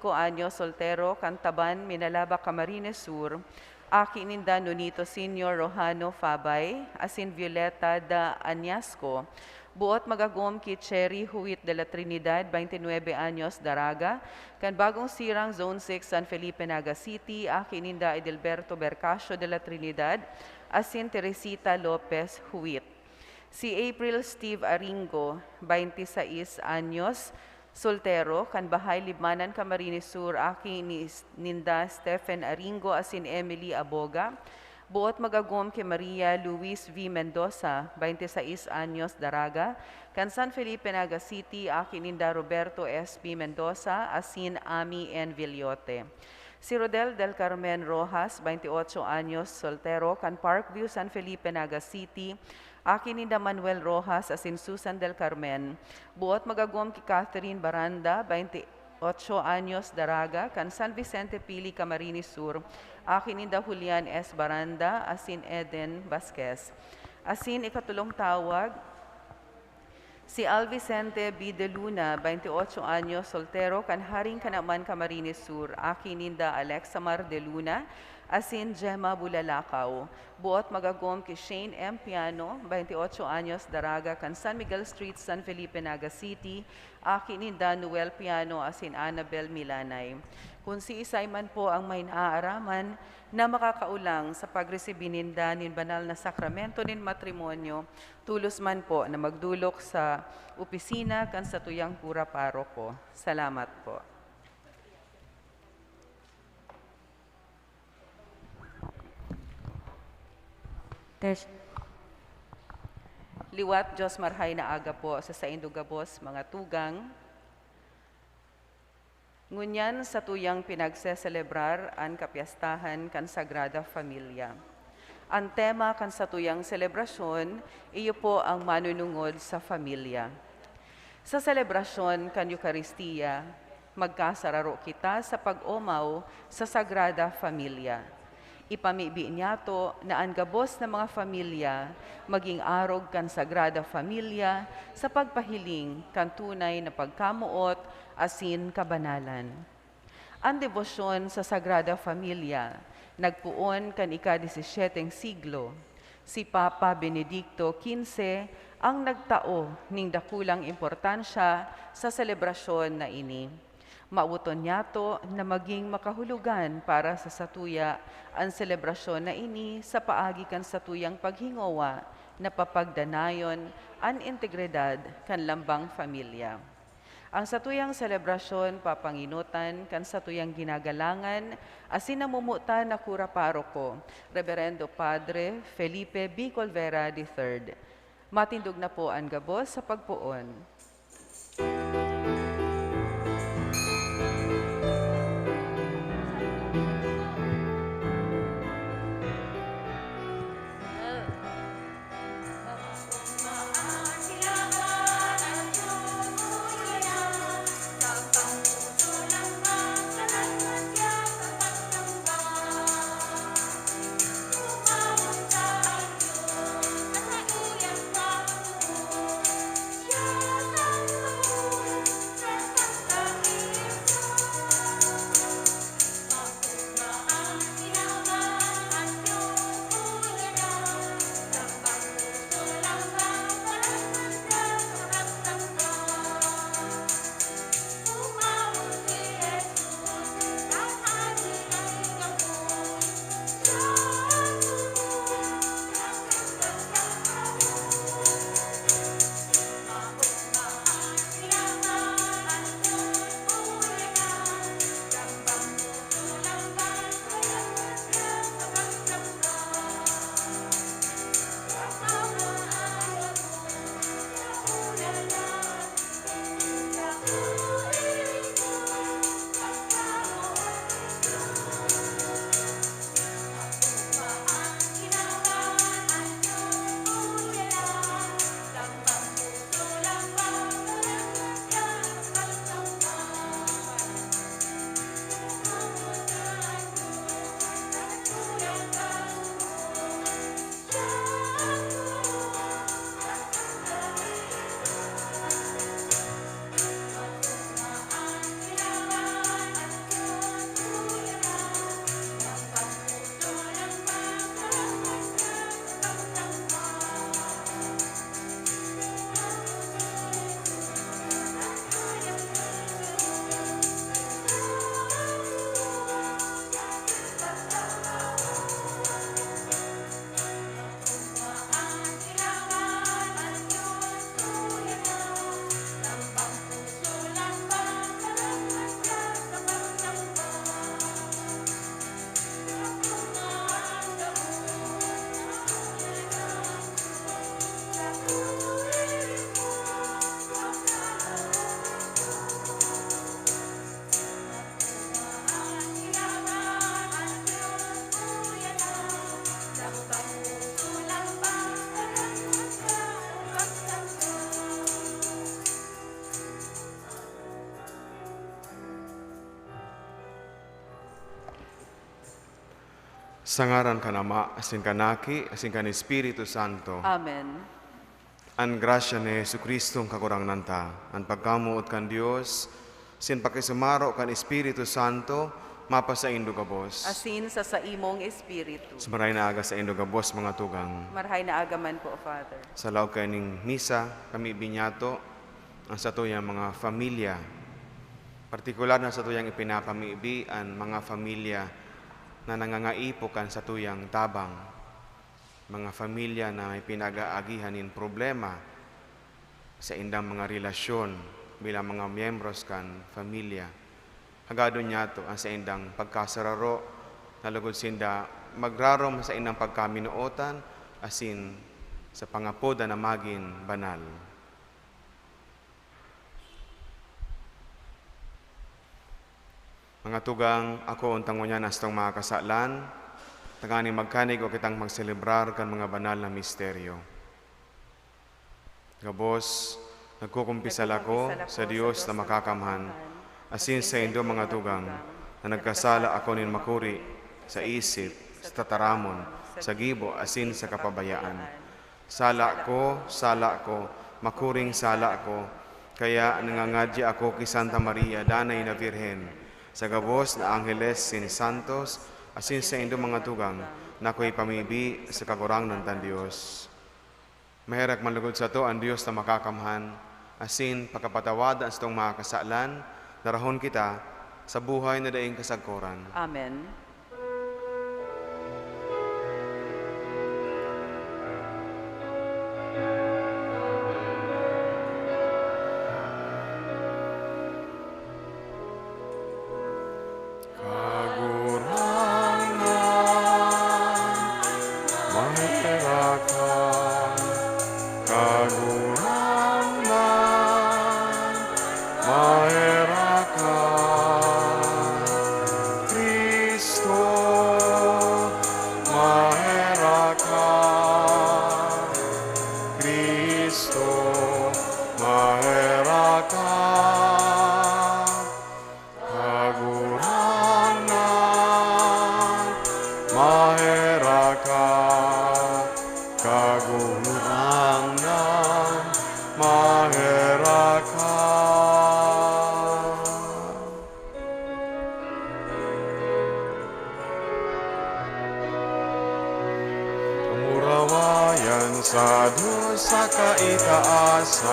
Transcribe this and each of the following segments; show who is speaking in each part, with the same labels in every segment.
Speaker 1: anyos, soltero, Cantaban, Minalaba, Camarines Sur, Aki Ninda Nonito Senior Rojano Fabay, asin Violeta da Añasco, buot magagom ki Cherry Huit de la Trinidad, 29 anyos, Daraga, kan bagong sirang Zone 6 San Felipe, Naga City, Aki Ninda Edelberto Bercasio de la Trinidad, asin Teresita Lopez Huit. Si April Steve Aringo, 26 anyos, soltero, kan bahay Libmanan, Camarines Sur, Aki ni Ninda Stephen Aringo, asin Emily Aboga, buot magagom kay Maria Luis V. Mendoza, 26 anyos, Daraga, kan San Felipe, Naga City, Aki Ninda Roberto S. P. Mendoza, asin Ami N. Villote. Si Rodel del Carmen Rojas, 28 anyos, soltero, kan Parkview, San Felipe, Naga City, Aki Ninda Manuel Rojas, asin Susan del Carmen, buot magagom ki Catherine Baranda, 28 anyos, Daraga, kan San Vicente Pili, Camarines Sur, Aki Ninda Julian S. Baranda, asin Eden Vasquez. Asin ikatulong tawag, si Alvicente B. De Luna, 28 anyos, soltero, kan Haring Kanaman, Camarines Sur, Aki Ninda Alexamar De Luna, asin Gemma Bulalakaw. Buot magagom ki Shane M. Piano, 28 anyos, Daraga, kan San Miguel Street, San Felipe, Naga City, Aki Ninda Noel Piano, asin Annabel Milanay. Kung si isay man po ang may naaaraman na makakaulang sa pagresibininda nin banal na sakramento nin matrimonyo, tulos man po na magdulok sa opisina kan sa tuyang pura paroko. Salamat po. Liwat Diyos marhay na aga po sa Saindugabos, mga tugang. Ngunyan sa tuyang pinagseselebrar ang kapiyastahan kan Sagrada Familia. Ang tema kan sa tuyang selebrasyon, iyo po ang manunungod sa familia. Sa selebrasyon kan Eucharistia, magkasararo kita sa pag-umaw sa Sagrada Familia. Ipamibi niya to na ang gabos ng mga familia maging arog kan Sagrada Familia sa pagpahiling kan tunay na pagkamuot asin kabanalan. Ang debosyon sa Sagrada Familia nagpuon kan ika-17 siglo. Si Papa Benedicto XV ang nagtao ning dakulang importansya sa selebrasyon na ini. Mauton niya to na maging makahulugan para sa satuya ang selebrasyon na ini sa paagi kan satuyang paghingawa na papagdanayon ang integridad kan lambang familia. Ang satuyang selebrasyon papanginutan kan satuyang ginagalangan asin namumutan na kura paroko, Reverendo Padre Felipe B. Colvera III. Matindog na po ang gabos sa pagpuon.
Speaker 2: Yeah. Sa ngaran ka Ama, asin kanaki, asin kan Espiritu Santo.
Speaker 1: Amen.
Speaker 2: An grasya ni Jesucristo ang kakurang nanta. An pagkamuot kan Dios, sin pakisumaro kan Espiritu Santo, mapa sa indo gabos.
Speaker 1: Asin sa imong espiritu.
Speaker 2: Sumaray na aga sa indo gabos mga tugang.
Speaker 1: Marhay na agaman po, Father.
Speaker 2: Sa laog kaning misa, kami binyato ang sa tuyang mga familia. Partikular na sa tuyang ipinakamiibi ang mga familia na nangangaipo kan sa tuyang tabang. Mga familia na may pinag-aagihanin problema sa indang mga relasyon bilang mga miyembros kan familia. Hagado niya to ang sa indang pagkasararo na lugod sinda magrarom sa indang pagkaminuotan asin sa pangapoda na maging banal. Mga tugang, ako untang mo niya nastong mga kasalan, tagani magkanig o kitang magselebrar kan mga banal na misteryo. Gabos, nagkukumpisal ako sa Diyos na makakamhan, asin sa indo mga tugang, na nagkasala ako nin makuri sa isip, sa tataramon, sa gibo, asin sa kapabayaan. Sala ko, makuring sala ko, kaya nangangadya ako kay Santa Maria, danay na Birhen, sa gabos na Angeles sin Santos, asin sa indo mga tugang, na ako'y pamibi sa kagurang ng tan Diyos. Mahirak manlugod sa to ang Diyos na makakamhan, asin pagkapatawadan sa itong mga kasalan, narahon kita sa buhay na daing kasagkuran.
Speaker 1: Amen.
Speaker 2: Sa Diyos sa kaitaasan,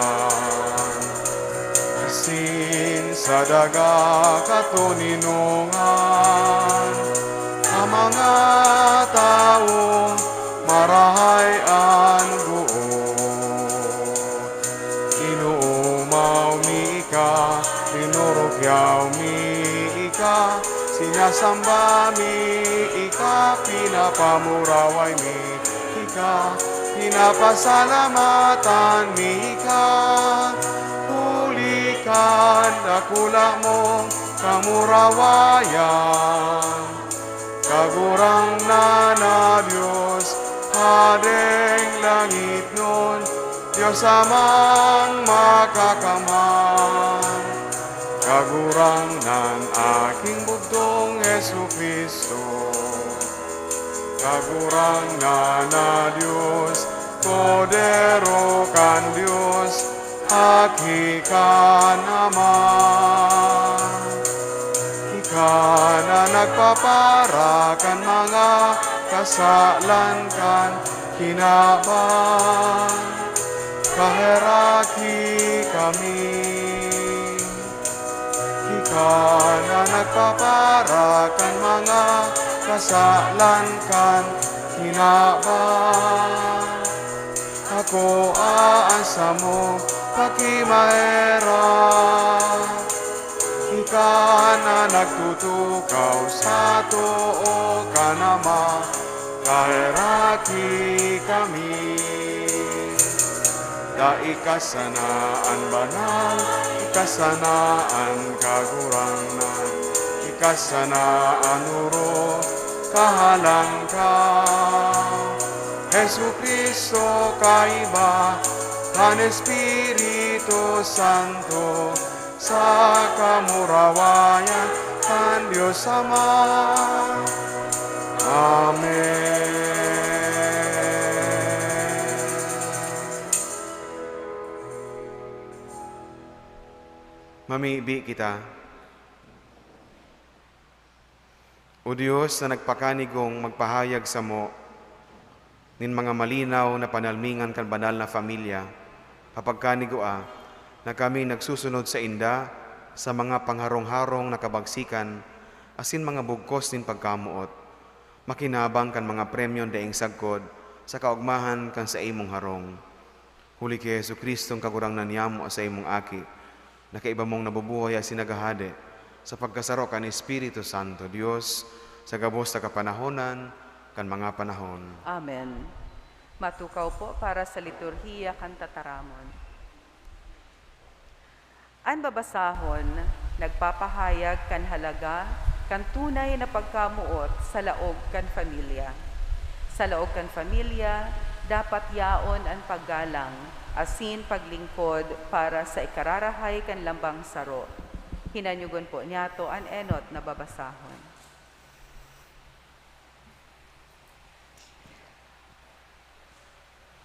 Speaker 2: asin sa daga katuninungan, ang mga taong marahay ang buot. Inuumaw mi ika, pinurukyaw mi ika, sinasamba mi ika, pinapamuraway mi ika, pinapasalamatan mi ka, tulikan dakula mo kamurawayan. Kagurang na Diyos, hadeng langit nun, Diyos amang makakamang. Kagurang ng aking bugtong Jesucristo, kagurang na Diyos, podero kan Diyos, hakikan naman. Ika na nagpapara kan mga kasalan kan kinaban, kaheraki kami. Ika na nagpapara kan mga kasalan kan kinaban, ako aasa mo pakimaera. Ika na nagtutukaw sa too ka nama, kaheraki kami. Da ikasanaan banal, ikasanaan kaguranan, ikasanaan uro, kahalang ka. Jesucristo kaiba, kan Espiritu Santo, sa kamurawayan kan Diyos Ama, Mamiibi kita. O Diyos na nagpakanigong magpahayag sa mo, nin mga malinaw na panalmingan kan banal na familia, papagkanigoa na kami nagsusunod sa inda sa mga pangharong-harong na kabagsikan, asin mga bugkos nin pagkamuot, makinabang kan mga premyon daing sagkod sa kaugmahan kan sa imong harong. Huli kay Jesucristong kagurangnan niyamo sa imong aki, na kaiba mong nabubuhay as sinagahade sa pagkasaro kan Espiritu Santo, Diyos, sa gabos sa kapanahonan, kan mga panahon.
Speaker 1: Amen. Matukaw po para sa liturhiya kan tataramon. An babasahon, nagpapahayag kan halaga, kan tunay na pagkamuot sa laog kan pamilya. Sa laog kan pamilya, dapat yaon ang paggalang, asin paglingkod para sa ikararahay kan lambang saro. Hinanyugon po niya to an enot na babasahon.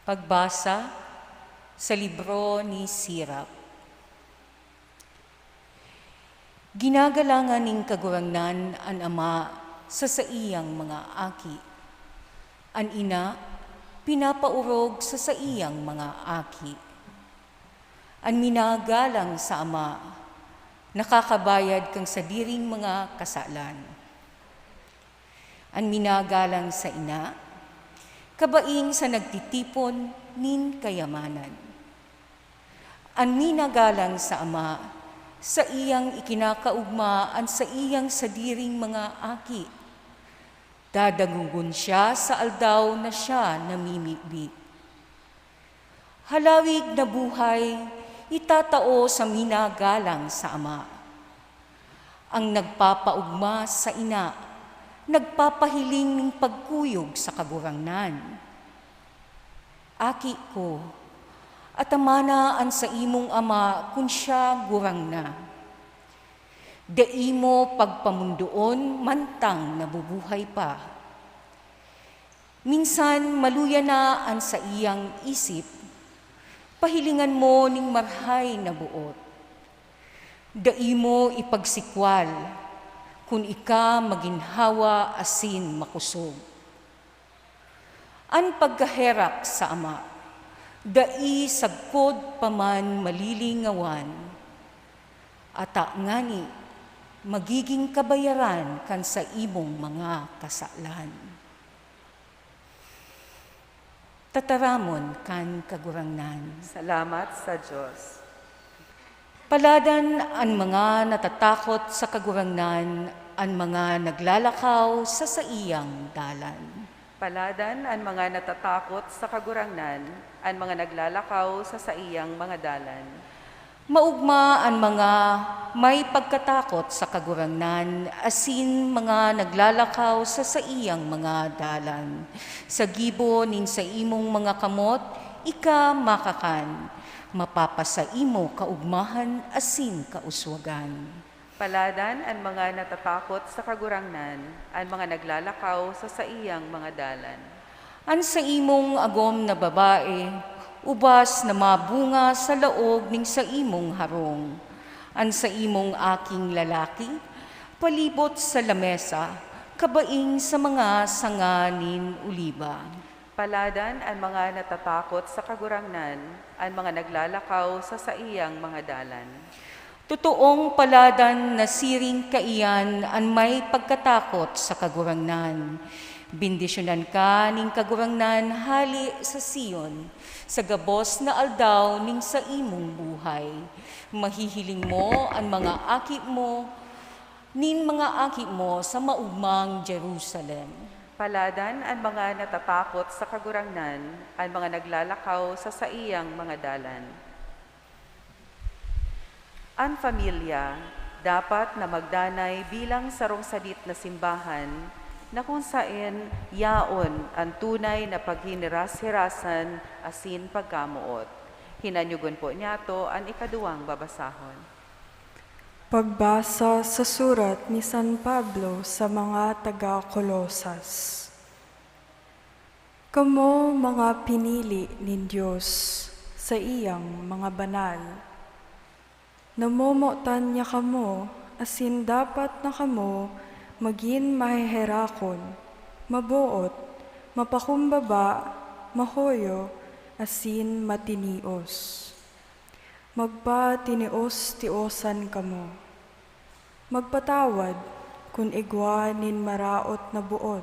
Speaker 3: Pagbasa sa libro ni Sirach. Ginagalangan ning kagurangnan an ama sa iyang mga aki. An ina, pinapaurog sa iyang mga aki. An minagalang sa ama, nakakabayad kang sa diring mga kasalan. An minagalang sa ina, kabaing sa nagtitipon nin kayamanan. An minagalang sa ama, sa iyang ikinakaugmaan sa iyang sadiring mga aki. Dadagugon siya sa aldaw na siya namimibi. Halawig na buhay, itatao sa minagalang sa ama. Ang nagpapaugma sa ina, nagpapahiling ng pagkuyog sa kagurangnan. Aki ko, at amanaan sa imong ama kung siya gurang na. Daimo pagpamundoon mantang nabubuhay pa. Minsan maluya na an sa iyang isip, pahilingan mo ning marhay na buot. Daimo ipagsikwal, kung ika maginhawa asin makusog. An pagkaherak sa ama, dai sagkod paman malilingawan, ata ngani magiging kabayaran kan sa imong mga kasalan. Tataramon kan kagurangnan.
Speaker 1: Salamat sa Diyos.
Speaker 3: Paladan ang mga natatakot sa kagurangnan, ang mga naglalakaw sa iyang dalan.
Speaker 1: Paladan ang mga natatakot sa kagurangnan, ang mga naglalakaw sa iyang mga dalan.
Speaker 3: Maugma ang mga may pagkatakot sa kagurangnan, asin mga naglalakaw sa iyang mga dalan. Sa gibo nin sa imong mga kamot, ika makakan, mapapasa imo kaugmahan asin kauswagan.
Speaker 1: Paladan ang mga natatakot sa kagurangnan, ang mga naglalakaw sa iyang mga dalan.
Speaker 3: An sa imong agom na babae, ubas na mabunga sa laog ning sa imong harong. An sa imong aking lalaki, palibot sa lamesa, kabaing sa mga sanganin uliba.
Speaker 1: Paladan ang mga natatakot sa kagurangnan, ang mga naglalakaw sa iyang mga dalan.
Speaker 3: Totoong paladan na siring kaiyan ang may pagkatakot sa kagurangnan. Bendisyonan ka ning kagurangnan hali sa Sion, sa gabos na aldaw ning sa imong buhay. Mahihiling mo ang mga aki mo, nin mga aki mo sa maugmang Jerusalem.
Speaker 1: Paladan ang mga natatakot sa kagurangnan, ang mga naglalakaw sa iyang mga dalan. Ang pamilya dapat na magdanay bilang sarong sadit na simbahan na kung saan yaon ang tunay na paghineras-hirasan asin pagkamuot. Hinanyugon po niya to ang ikaduwang babasahon.
Speaker 4: Pagbasa sa surat ni San Pablo sa mga taga-Kolosas. Kamo mga pinili ni Diyos sa iyang mga banal. Namomotan niya kamo, asin dapat na kamo maging mahiherakon, mabuot, mapakumbaba, mahoyo, asin matinios. Magpatinios-tiosan kamo. Magpatawad kung igwa nin maraot na buot.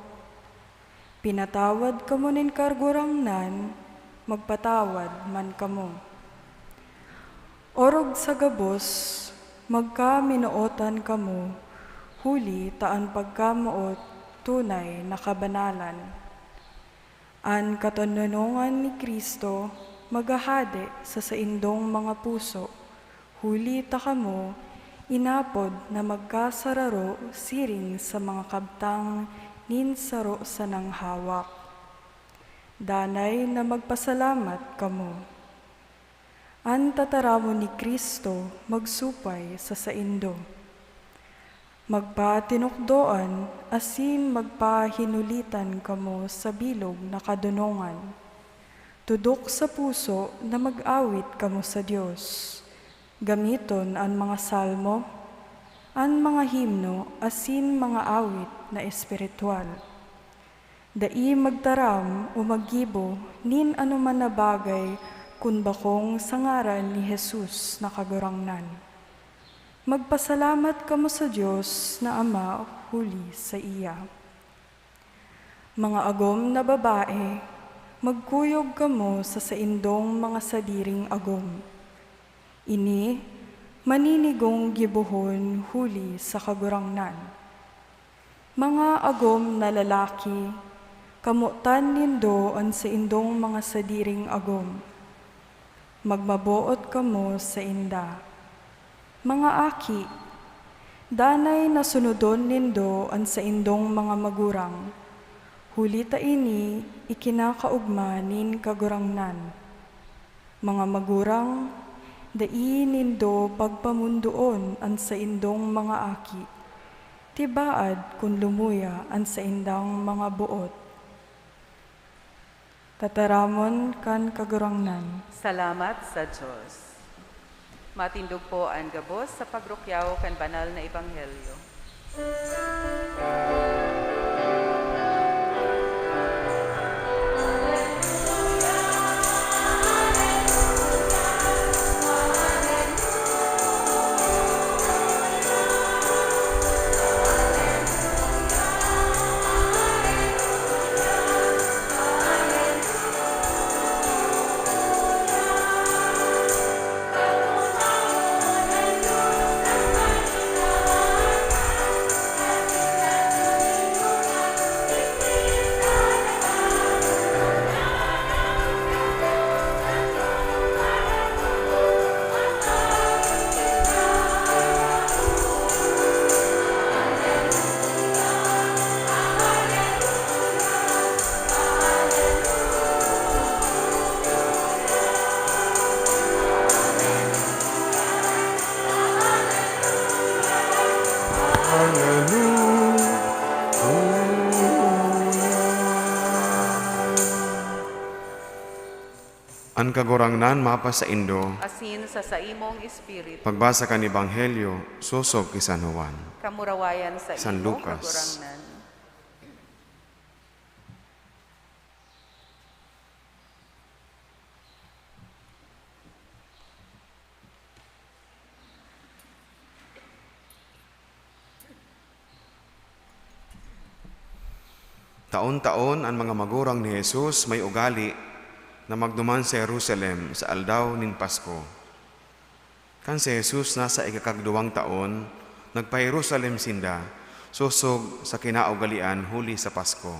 Speaker 4: Pinatawad kamo nin kargurangnan, magpatawad man kamo. Orog sa gabos, magkaminuotan kamo, huli taan pagkamuot, tunay na kabanalan. An katanunungan ni Kristo, magahade sa saindong mga puso, huli ta kamo, inapod na magkasararo siring sa mga kabtang ninsaro sa nang hawak. Danay na magpasalamat kamo. An tataramo ni Kristo magsupay sa saindo. Magpatinukdoan asin magpahinulitan kamo sa bilog na kadunungan. Tudok sa puso na mag-awit kamo sa Dios. Gamiton an mga salmo, an mga himno, asin mga awit na espiritual. Dai magtaram o maggibo, nin anuman na bagay, kun bakong sa ngaran ni Jesus na kagurangnan. Magpasalamat kamo sa Diyos na Ama huli sa iya. Mga agom na babae, magkuyog kamo sa saindong mga sadiring agom. Ini, maninigong gibuhon huli sa kagurangnan. Mga agom na lalaki, kamutan nindo an sa indong mga sadiring agom. Magmabuot kamo sa inda. Mga aki, danay na sunodon nindo an sa indong mga magurang. Huli ta ini, ikinakaugma nin kagurangnan. Mga magurang, dai nindo pagpamundoon an sa indong mga aki. Tibaad kun lumuya an sa indang mga buot. Tataramon kan kagurangnan.
Speaker 1: Salamat sa Diyos. Matindog po ang gabos sa pagrukyaw kan banal na ebanghelyo.
Speaker 2: An kagurangnan mapa sa Indo,
Speaker 1: Asin sa saimong espiritu,
Speaker 2: pagbasa kan Ebanghelyo, susog kay San Juan.
Speaker 1: kamurawayan sa
Speaker 2: San
Speaker 1: imo
Speaker 2: Lucas.
Speaker 1: kagurangnan.
Speaker 2: Taon-taon ang mga magurang ni Jesus may ugali na magduman sa Jerusalem sa aldaw nin Pasko. Kan si Jesus nasa ikakagduwang taon, nagpa-Jerusalem sinda, susog sa kinaugalian huli sa Pasko.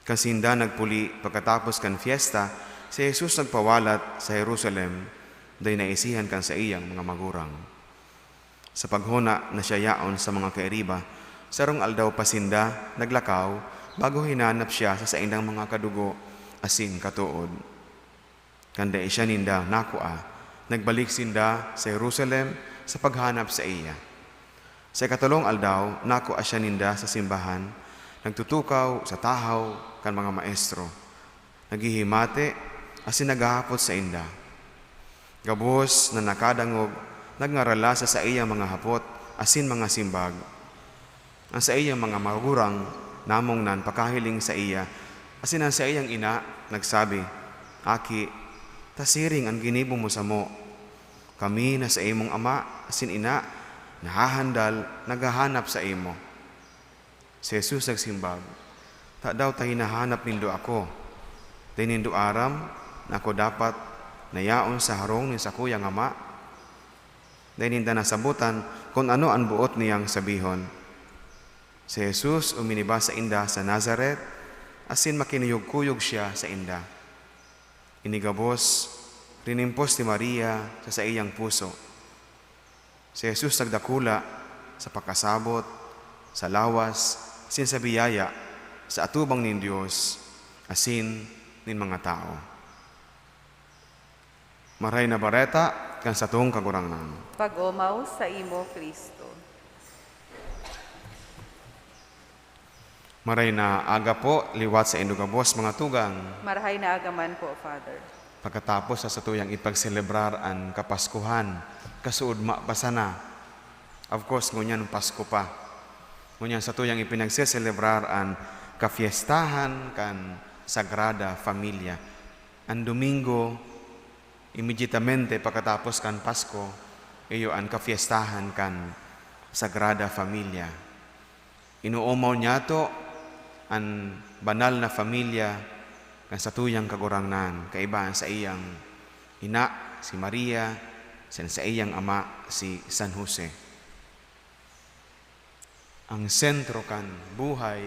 Speaker 2: Kan sinda nagpuli pagkatapos kan fiesta, si Jesus nagpawalat sa Jerusalem, day naisihan kan sa iyang mga magurang. Sa paghuna na siya yaon sa mga kairiba, sarong aldaw pa sinda, naglakaw, bago hinanap siya sa saindang mga kadugo, asin katuod. Kanda siya ninda nakua, nagbalik sinda sa Jerusalem, sa paghanap sa iya. Sa ikatulong aldaw, nako asya ninda sa simbahan, nagtutukaw sa tahaw kan mga maestro, naghihimate, asin naghahapot sa inda. Gabos na nakadangog, nagngarala sa iyang mga hapot, asin mga simbag. Ang sa iyang mga magurang, namong nan pakahiling sa iya, asin ang sa iyang ina, nagsabi, Aki, tasiring ang ginibo mo sa mo. Kami na sa imong ama, asin ina, nahahandal, naghahanap sa imo. Si Jesus nagsimbag, ta daw ta hinahanap nindo ako. Tinindo aram, na ako dapat nayaon sa harong ni sa kuyang ama. Dininda nasabutan kung ano ang buot niyang sabihon. Si Jesus uminiba sa inda sa Nazaret, asin makinuyog-kuyog siya sa inda. Inigabos, rinimpos ni Maria sa iyang puso. Si Jesus nagdakula sa pagkasabot, sa lawas, asin sa biyaya, sa atubang nin Diyos, asin nin mga tao. Maray na bareta, kan sa tuong kagurangnan.
Speaker 1: Pag-umaw sa imo, Kristo.
Speaker 2: Maray na aga po, liwat sa indugabos mga tugang.
Speaker 1: Marahay na agaman po, Father.
Speaker 2: Pagkatapos sa tuyang ipagselebrar ang Kapaskuhan, kasuod mapasana. Of course, ngunyan Pasko pa. Ngunyan sa tuyang ipinagseselebrar ang kafiestahan kan Sagrada Familia. Ang Domingo, immediatamente pagkatapos kan Pasko, iyo ang kafiestahan kan Sagrada Familia. Inuumaw niya to ang banal na familia kan sa tuyang kagurangnan, kaibahan sa iyang ina, si Maria, sa iyang ama, si San Jose. Ang sentro kan buhay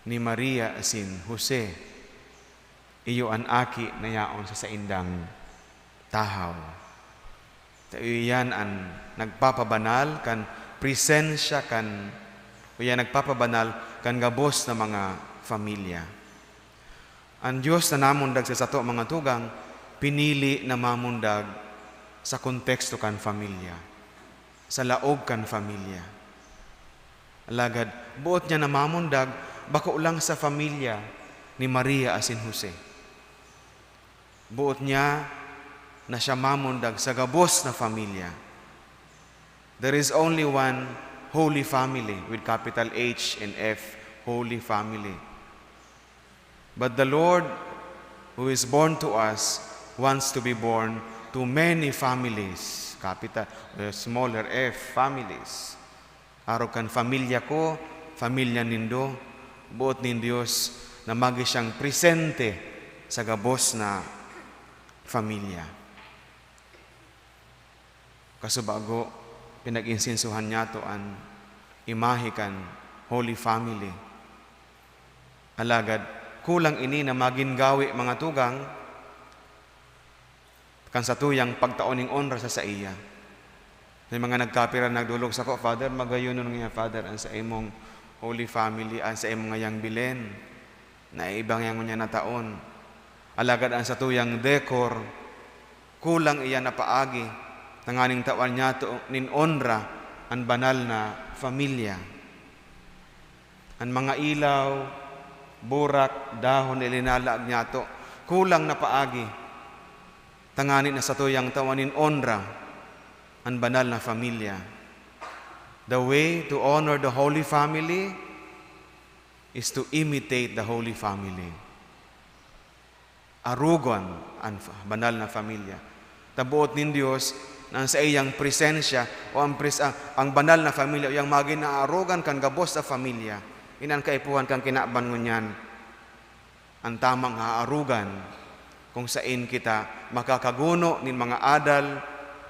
Speaker 2: ni Maria asin Jose, iyo ang aki na yaon sa indang tahaw. Iyan ang nagpapabanal kan presensya kan iyan nagpapabanal kan gabos na mga familia. Ang Diyos na namundag sa sato mga tugang, pinili na mamundag sa konteksto kan familia, sa laog kan familia. Alagad, buot niya na mamundag, bako lang sa familia ni Maria asin Jose. Buot niya na siya mamundag sa gabos na familia. There is only one Holy Family with capital H and F, Holy Family. But the Lord who is born to us wants to be born to many families, capital smaller F, families. Araw kan familia ko, familia nindo, buot nin Diyos na magi siyang presente sa gabos na familia. Kasubago, pinag-insinsuhan niya to ang imahe kan Holy Family. Alagad, kulang ini na magingawi mga tugang kan sa tuyang pagtaoning honra sa iya. May mga nagkapira nagdulog sa ko, Father, magayon nun nga, Father, ang sa imong Holy Family, ang sa imong ngayang bilen, na ibang yang niya na taon. Alagad ang sa tuyang dekor, kulang iyan na paagi, tanganing tawan niya to nin honra ang banal na familia. Ang mga ilaw, burak, dahon, ilinalag niya to, kulang na paagi, tanganin na sa tuyang tawanin honra ang banal na familia. The way to honor the Holy Family is to imitate the Holy Family. Arugon ang banal na familia. Tabuot nin Diyos na sa iyang presensya o ang banal na familia o yung maging naarugan kan gabos sa familia. Inan kaipuhan kang kinaban ngunyan ang tamang haarugan kung sain kita makakaguno nin mga adal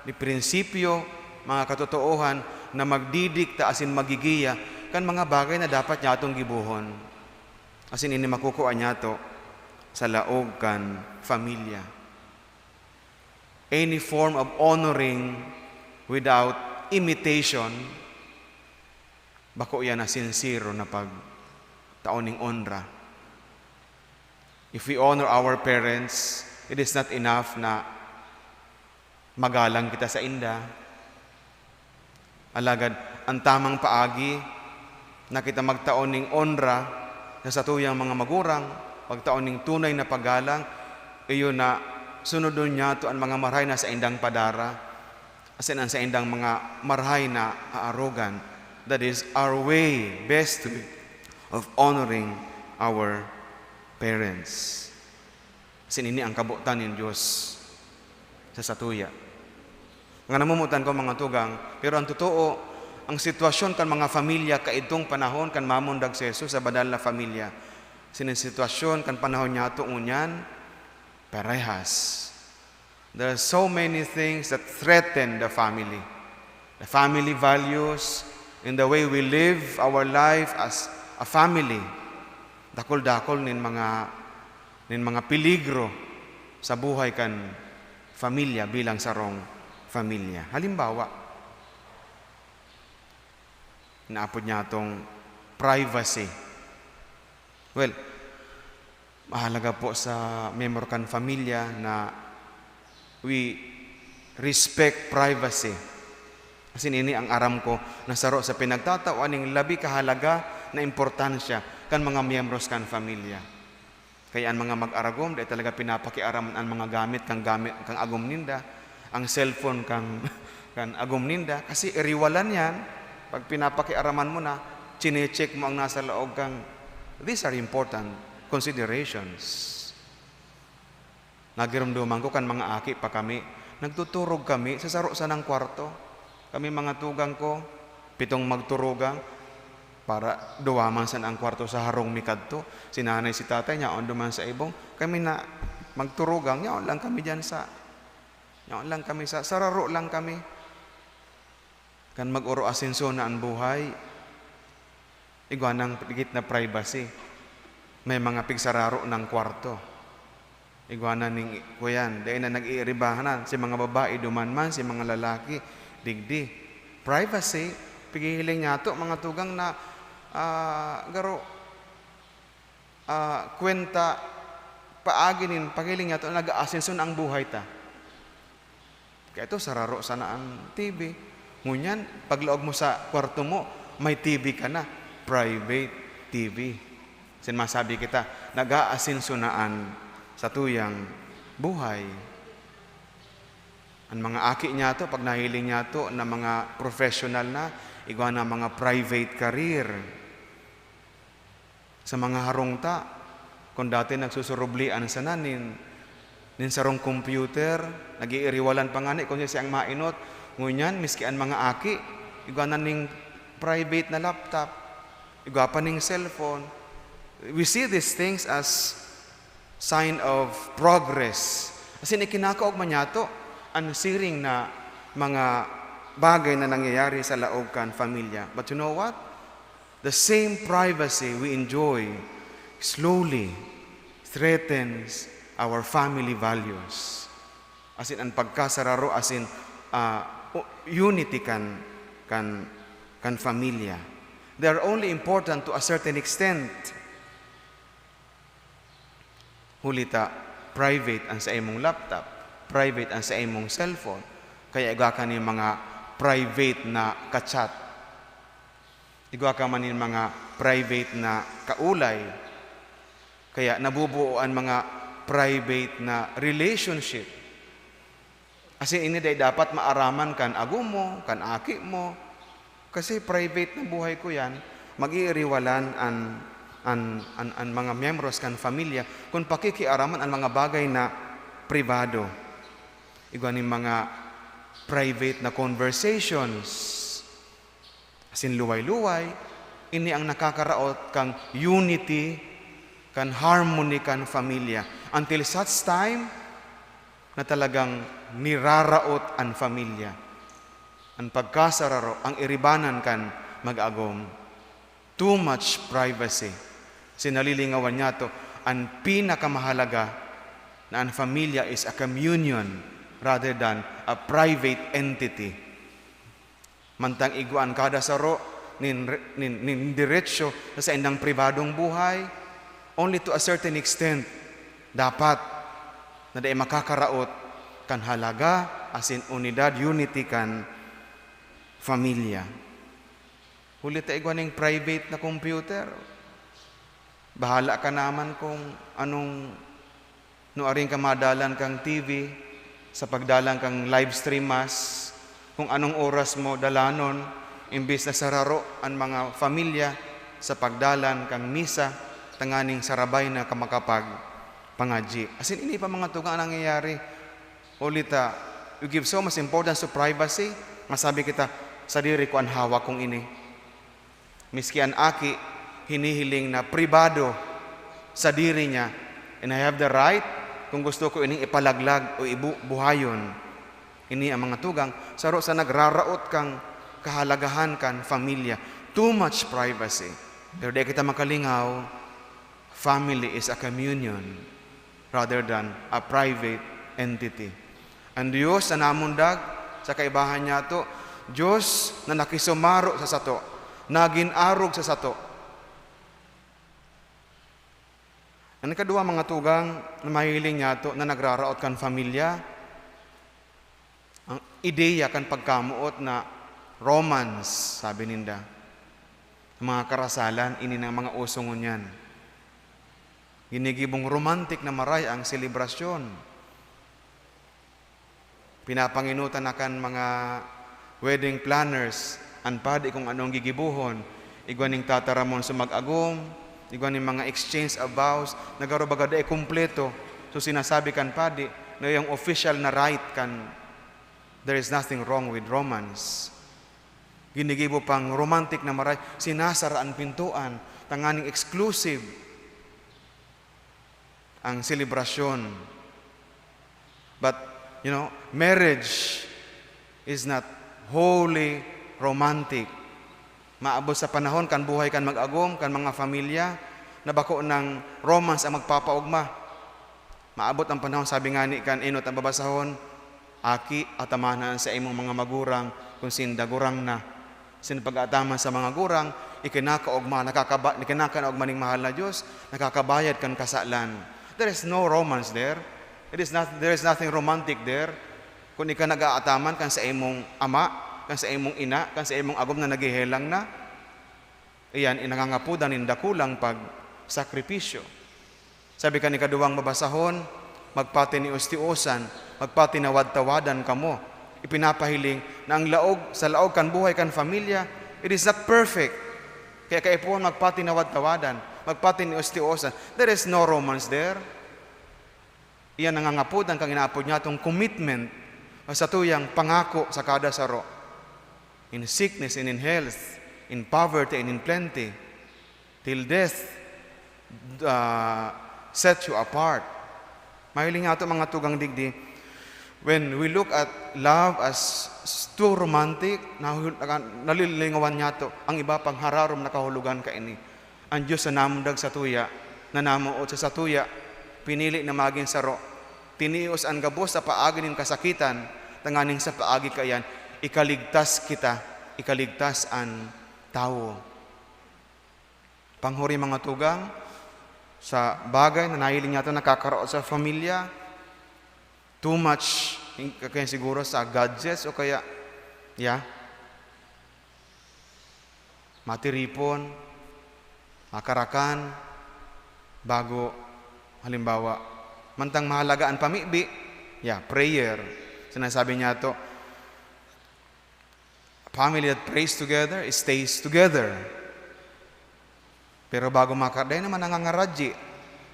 Speaker 2: ni prinsipyo, mga katotoohan na magdidikta asin magigiya kan mga bagay na dapat niya itong gibuhon. Asin ini makukuha niya to sa laog kan familia. Any form of honoring without imitation, bako yan na sincero na pagtaoning honra. If we honor our parents, it is not enough na magalang kita sa inda, Alagad, ang tamang paagi na kita magtaon ning onra sa satuyang mga magurang, pagtaon ning tunay na paggalang, iyo na sunodon niya to ang mga marhay na sa indang padara, asin ang sa indang mga marhay na aarugan. That is our way, best way of honoring our parents. Asin ini ang kabutan ng Diyos sa satuya. Nga namumutan ko mga tugang, pero ang totoo, ang sitwasyon kan mga familia kaitong panahon kan mamundag si Jesus sa badal na familia. Sinisitwasyon kan panahon niya ito unyan, parehas. There are so many things that threaten the family. The family values, in the way we live our life as a family. Dakol-dakol nin mga peligro sa buhay kan familia bilang sarong familia. Halimbawa, naapod niya itong privacy. Well, mahalaga po sa member kan familia na we respect privacy. Kasi ini ang aram ko na saro sa pinagtatawan ng labi kahalaga na importansya kan mga miyembros kan familia. Kaya ang mga mag-aragom, dahil talaga pinapakiaraman ang mga gamit kang agom ninda, ang cellphone kang agom ninda, kasi iriwalan yan, pag pinapakiaraman mo na, chinecheck mo ang nasa loob kang, these are important considerations. Nagiramduman ko kan mga aki pa kami, nagtuturog kami sa saro sa ng kwarto. Kami mga tugang ko, 7 magturugang, para duwaman sa ang kwarto sa harong mikadto. Si nanay, si tatay niya, on duman sa ibong. Kami na magturugang, yaon lang kami dyan yaon lang kami sa sararo lang kami. Kan mag-uro asenso na ang buhay, iguanang pigit na privacy. May mga pigsararo ng kwarto. Iguanan ning kuyan, dahil na nag-iiribahanan, si mga babae dumanman, si mga lalaki, digdi. Privacy, pigihiling niya to, mga tugang na kwenta paaginin, pagiling niya to, nag-aasenso na ang buhay ta. Kaya ito, sararo sana ang TV. Ngunyan, paglaog mo sa kwarto mo, may TV ka na, private TV. Sin masabi kita, nag-aasenso naan sa tuyang buhay. Ang mga aki niya to, pag nahiling niya to, na mga professional na, igwa na mga private career. Sa mga harongta, kung dati nagsusurublian sa nanin, nin sarong computer, nag-iiriwalan pa nga ni, kung siyang mainot, ngunyan, miski ang mga aki, igwa na ning private na laptop, igwa pa ning cellphone. We see these things as sign of progress. Kasi ikinakaog man niya to, ang siring na mga bagay na nangyayari sa laog kan familia. But you know what? The same privacy we enjoy slowly threatens our family values. As in, ang pagkasararo, as in, unity kan familia. They are only important to a certain extent. Hulita, private ang sa imong laptop, private ang sa imong cellphone, kaya igwa ka ni mga private na kachat, igwa ka man ni mga private na kaulay, kaya nabubuo ang mga private na relationship. Kasi ini dapat maaraman kan agum mo, kan aki mo, kasi private na buhay ko yan, mag-iiriwalan ang mga miyembros kan familia kung pakikiaraman ang mga bagay na privado. Igwa ni mga private na conversations. Asin luway-luway, ini ang nakakaraot kang unity, kan harmony kan familia. Until such time na talagang niraraot ang familia. Ang pagkasararo, ang iribanan kan mag-agom. Too much privacy. Sinalilingawan niya to, ang pinakamahalaga na ang familia is a communion rather than a private entity. Mantang iguan kada saro nin diretsyo sa indang pribadong buhay, only to a certain extent dapat na di makakaraot kan halaga as in unidad, unity kan familia. Huli tayo ganing private na computer. Bahala ka naman kung anong nuaring ka madalan kang TV, sa pagdalang kang live stream mass, kung anong oras mo dalanon, imbis na sararo ang mga familia sa pagdalan kang misa, tanganing sarabay na kamakapag pangaji. As in, hindi pa mga tugang nangyayari. Ulita, you give so much importance to privacy, masabi kita, sa diri ko ang hawak kong ini. Miski ang aki, hinihiling na pribado sa diri niya, and I have the right, kung gusto ko ining ipalaglag o buhayon. Ini ang mga tugang, saro sa nagraraot kang kahalagahan kan familia. Too much privacy. Pero di kita makalingaw, family is a communion rather than a private entity. Ang Diyos na namundag sa kaibahan niya to, Diyos na nakisumaro sa sato, naginarog sa sato. Ang ikadua mga tugang na mahiling niya to na nagraraot kan familia, ang ideya kan pagkamuot na romance, sabi ninda. Mga karasalan, ini ng mga usongon yan. Ginigibong romantic na maray ang selebrasyon. Pinapanginutan na kan mga wedding planners, anpadi kung anong gigibuhon, igwaning tataramon sa mag-agom, igwaning mga exchange of vows, nagarobagada kumpleto. So sinasabi kan padi, na yung official na right kan, there is nothing wrong with romance. Ginigibo pang romantic na maray, sinasaraan pintuan, tanganing exclusive ang selebrasyon. But, marriage is not wholly romantic. Maabot sa panahon kan buhay kan mag-agom, kan mga familia, na bako ng romance ang magpapaugma. Maabot ang panahon, sabi nga ni kan inot ang babasahon, aki atamanan sa imong mga magurang kung sindagurang na. Sin pag-ataman sa mga gurang, ikinakaugma, ikinakaugma ning mahal na Diyos, nakakabayad kan kasalan. There is no romance there. There is nothing romantic there. Kung ika nag-aataman kan sa imong ama, kan sa imong ina, kan sa imong agom na nagihelang na, iyan, inangangapudan dakulang pag sakripisyo. Sabi ka ni kaduwang mabasahon, magpati ni ustiusan, magpati na wad-tawadan kamo. Ipinapahiling na ang sa laog kan buhay kan familia, it is not perfect. Kaya kaipuan magpati na wad-tawadan, magpati ni ustiusan. There is no romance there. Iyan nangangapudan kang inaapod niya itong commitment sa tuyang pangako sa kada saro. In sickness and in health, in poverty and in plenty, till death set you apart. Mahiling nga ito mga tugang digdi, when we look at love as too romantic, nalilingawan niya ito, ang iba pang hararom na kahulugan ka ini. Ang Diyos na namundag sa tuya, na namuot sa tuya, pinili na maging saro. Tinios ang gabos sa paagi ng kasakitan, tanganing sa paagi kayan, ikaligtas kita, ikaligtas ang tao. Panghuri mga tugang, sa bagay na nahiling natin nakakaroon sa familia, too much, kaya siguro sa gadgets o kaya, matiripon, makarakan, bago, halimbawa, mantang mahalagaan pamibi, prayer. Sinasabi niya to, a family that prays together, it stays together. Pero bago makaday naman nangangaradji.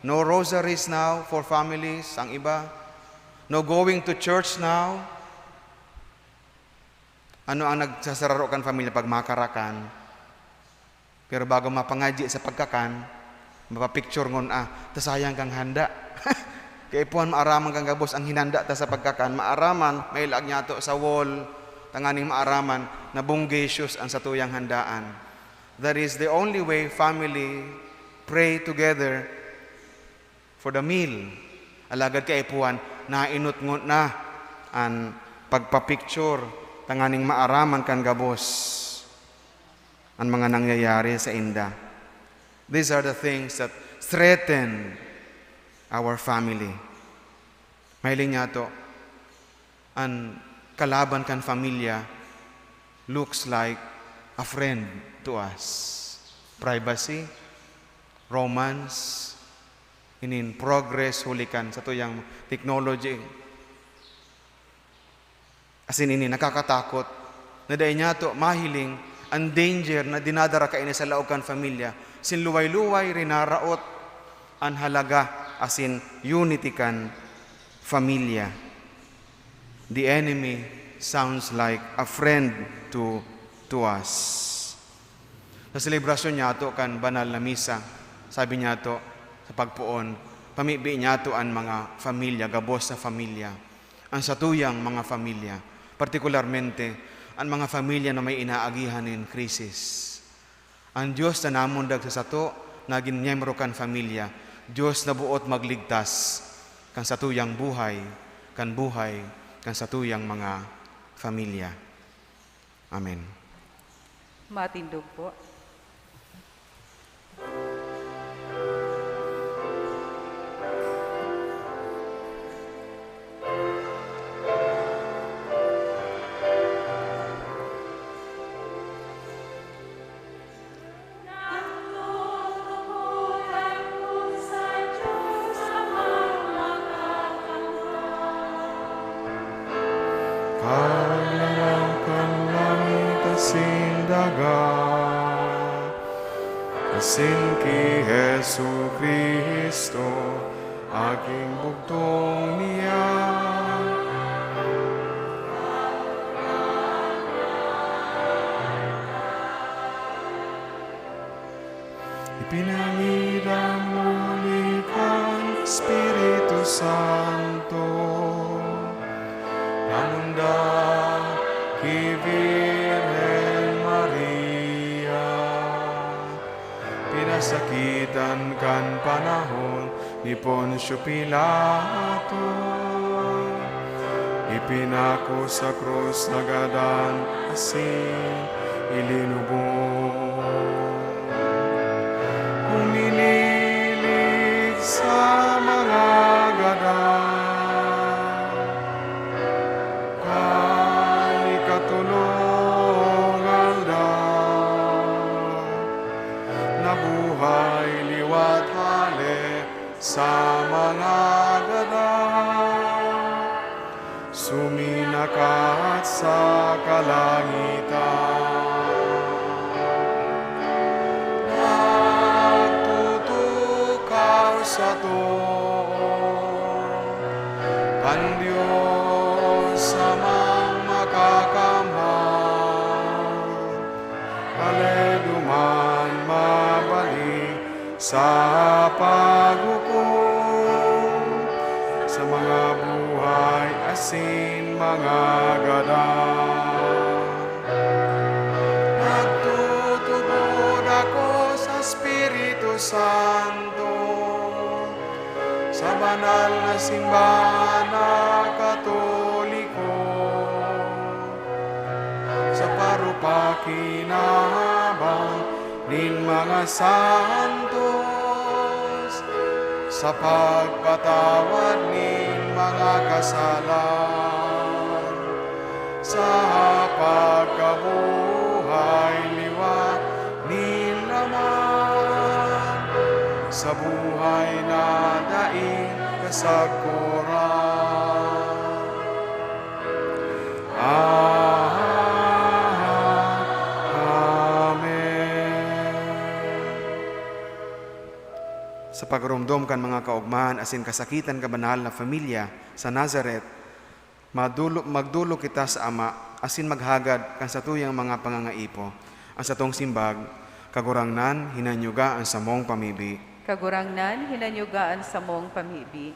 Speaker 2: No rosaries now for families, ang iba. No going to church now. Ano ang nagsasararo kan pamilya pag makarakan? Pero bago mapangaji sa pagkakan, mapapicture ngon tasayang kang handa. Kaya puan maaraman kang gabos ang hinanda ta sa pagkakan, maaraman, may ilag niya to sa wall, tanganing maaraman, na bonggacious ang satuyang handaan. That is the only way family pray together for the meal. Alagad kay puan, nainot ngon na ang pagpapicture, tanganing maaraman kan gabos ang mga nangyayari sa inda. These are the things that threaten our family. Mahiling niya to, ang kalaban kan familia, looks like a friend to us. Privacy, romance, inin progress, hulikan sa tuyang technology. Asin ini nakakatakot, na dahil niya to mahiling, ang danger na dinadara ka ini sa laog kan familia, sin luway-luway, rinaraot, ang halaga, asin unity kan familia. The enemy sounds like a friend to us. Sa selebrasyon niya to kan banal na misa, sabi niya to sa pagpuon, pamibi niya to ang mga familia, gabos sa familia, ang satuyang mga familia, partikularmente ang mga familia na may inaagihan in krisis. Ang Diyos na namundag sa sato, naging miyembro kan familia, Diyos na buot magligtas kan satuyang buhay, kan satuyang mga familia. Amen.
Speaker 1: Matindog po.
Speaker 2: Asin ki Jesu Kristo, aking bugtong niya. Ipinangidang muli kang Espiritu Santo, namunda ki Virgen Maria, pinasakitan kan panahon ni Poncio Pilato, ipinako sa krus nagadan asin ilinubong, uminilig sa mga gadan, kay katulungan daw, nabuhay liwat hale sa mga gadan, suminakat sa kalangitan. Sa to kan Diyos sa makakamhan, kaleduman mabalik sa paghukom sa mga buhay asin mga gadan. Nagtutubod ako sa Espiritu Santo, sa banal na simbahan na Katoliko, sa parupakinabang nin mga santos, sa pagpatawad nin mga kasalan, sa pagkabuhay liwat nin laman, sa buhay na daing kasagkuran. Amen. Sa pagrumdom kan mga kaugmahan asin kasakitan ka banal na familia sa Nazareth, magdulo kita sa Ama asin maghagad kan satuyang mga pangangaipo. Ang satong simbag, kagurangnan hinanyuga ang samong pamibi.
Speaker 1: Kagurangnan, hinanyugaan sa mong pamibi.